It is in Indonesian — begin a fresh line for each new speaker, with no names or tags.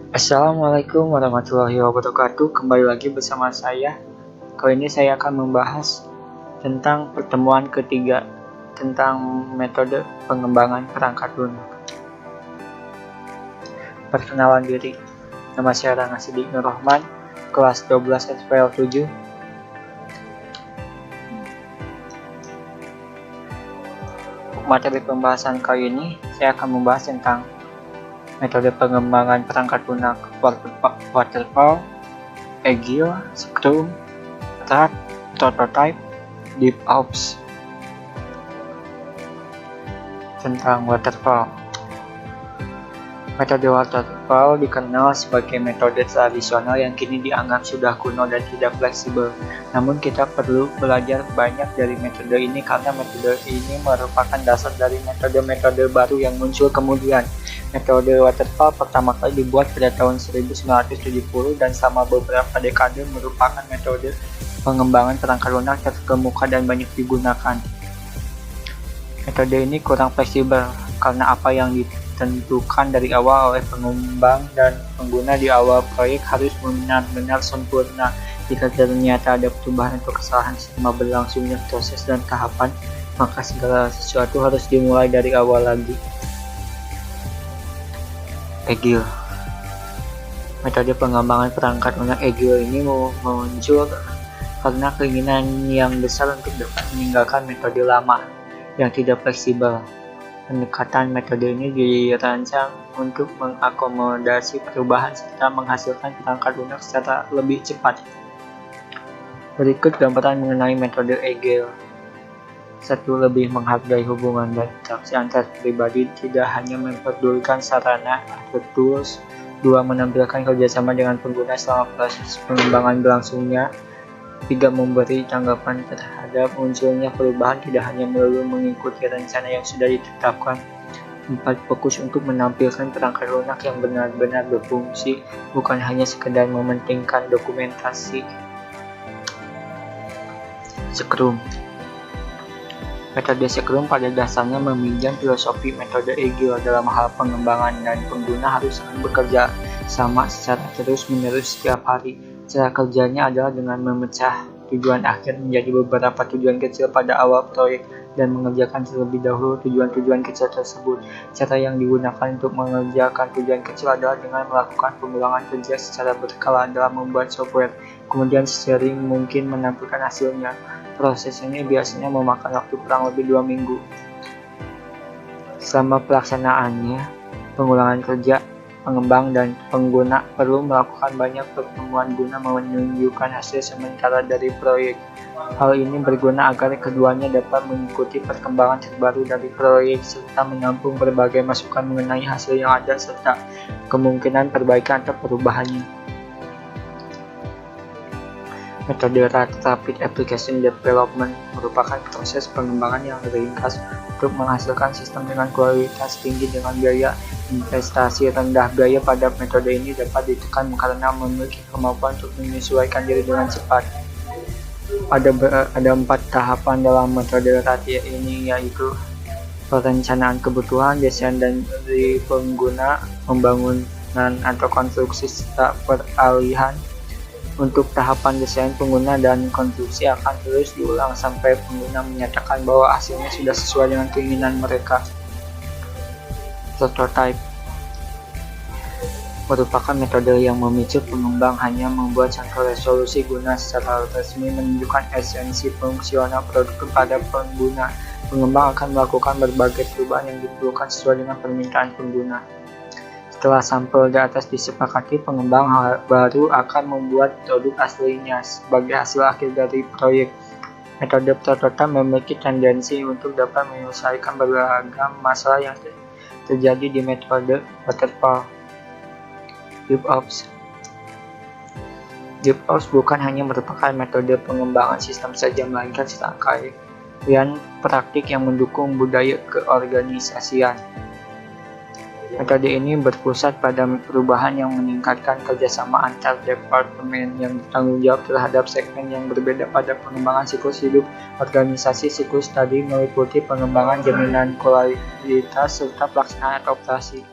Assalamualaikum warahmatullahi wabarakatuh. Kembali lagi bersama saya. Kali ini saya akan membahas tentang pertemuan ketiga tentang metode pengembangan perangkat lunak. Perkenalan diri. Nama saya Ranga Sidik Nur Rahman, kelas 12 SPL 7. Materi pembahasan kali ini saya akan membahas tentang metode pengembangan perangkat lunak waterfall, agile, scrum, rat, prototype, DevOps. Tentang waterfall. Metode waterfall dikenal sebagai metode tradisional yang kini dianggap sudah kuno dan tidak fleksibel. Namun kita perlu belajar banyak dari metode ini karena metode ini merupakan dasar dari metode-metode baru yang muncul kemudian. Metode waterfall pertama kali dibuat pada tahun 1970 dan selama beberapa dekade merupakan metode pengembangan perangkat lunak terkemuka dan banyak digunakan. Metode ini kurang fleksibel karena apa yang ditentukan dari awal oleh pengembang dan pengguna di awal proyek harus benar-benar sempurna. Jika ternyata ada perubahan atau kesalahan selama berlangsungnya proses dan tahapan, maka segala sesuatu harus dimulai dari awal lagi. Agile. Metode pengembangan perangkat lunak agile ini muncul karena keinginan yang besar untuk dapat meninggalkan metode lama yang tidak fleksibel. Pendekatan metode ini dirancang untuk mengakomodasi perubahan serta menghasilkan perangkat lunak secara lebih cepat. Berikut gambaran mengenai metode agile. 1. Lebih menghargai hubungan dan interaksi antar pribadi, tidak hanya memperdulikan sarana atau tools. 2. Menampilkan kerjasama dengan pengguna selama proses pengembangan berlangsungnya. 3. Memberi tanggapan terhadap munculnya perubahan, tidak hanya melulu mengikuti rencana yang sudah ditetapkan. 4. Fokus untuk menampilkan perangkat lunak yang benar-benar berfungsi, bukan hanya sekedar mementingkan dokumentasi. Scrum. Metode Scrum pada dasarnya meminjam filosofi metode agile dalam hal pengembangan, dan pengguna harus bekerja sama secara terus-menerus setiap hari. Cara kerjanya adalah dengan memecah tujuan akhir menjadi beberapa tujuan kecil pada awal proyek dan mengerjakan terlebih dahulu tujuan-tujuan kecil tersebut. Cara yang digunakan untuk mengerjakan tujuan kecil adalah dengan melakukan pengulangan kerja secara berkala dalam membuat software, kemudian sering mungkin menampilkan hasilnya. Proses ini biasanya memakan waktu kurang lebih 2 minggu. Selama pelaksanaannya, pengulangan kerja, pengembang dan pengguna perlu melakukan banyak pertemuan guna menunjukkan hasil sementara dari proyek. Hal ini berguna agar keduanya dapat mengikuti perkembangan terbaru dari proyek serta menampung berbagai masukan mengenai hasil yang ada serta kemungkinan perbaikan atau perubahannya. Metode Rapid Application Development merupakan proses pengembangan yang ringkas untuk menghasilkan sistem dengan kualitas tinggi dengan biaya investasi rendah. Biaya pada metode ini dapat ditekan karena memiliki kemampuan untuk menyesuaikan diri dengan cepat. Ada 4 tahapan dalam metode Rapid ini, yaitu perencanaan kebutuhan, desain dan dari pengguna, pembangunan atau konstruksi serta peralihan. Untuk tahapan desain, pengguna dan konstruksi akan terus diulang sampai pengguna menyatakan bahwa hasilnya sudah sesuai dengan keinginan mereka. Prototype merupakan metode yang memicu pengembang hanya membuat contoh resolusi guna secara resmi menunjukkan esensi fungsional produk kepada pengguna. Pengembang akan melakukan berbagai perubahan yang diperlukan sesuai dengan permintaan pengguna. Setelah sampel di atas disepakati, pengembang baru akan membuat produk aslinya sebagai hasil akhir dari proyek. Metode prototipe memiliki tendensi untuk dapat menyelesaikan beragam masalah yang terjadi di metode waterfall. DevOps. DevOps bukan hanya merupakan metode pengembangan sistem saja, melainkan serangkaian praktik yang mendukung budaya keorganisasian. Metode ini berpusat pada perubahan yang meningkatkan kerjasama antar departemen yang bertanggung jawab terhadap segmen yang berbeda pada pengembangan siklus hidup organisasi. Siklus tadi meliputi pengembangan, jaminan kualitas, serta pelaksanaan operasi.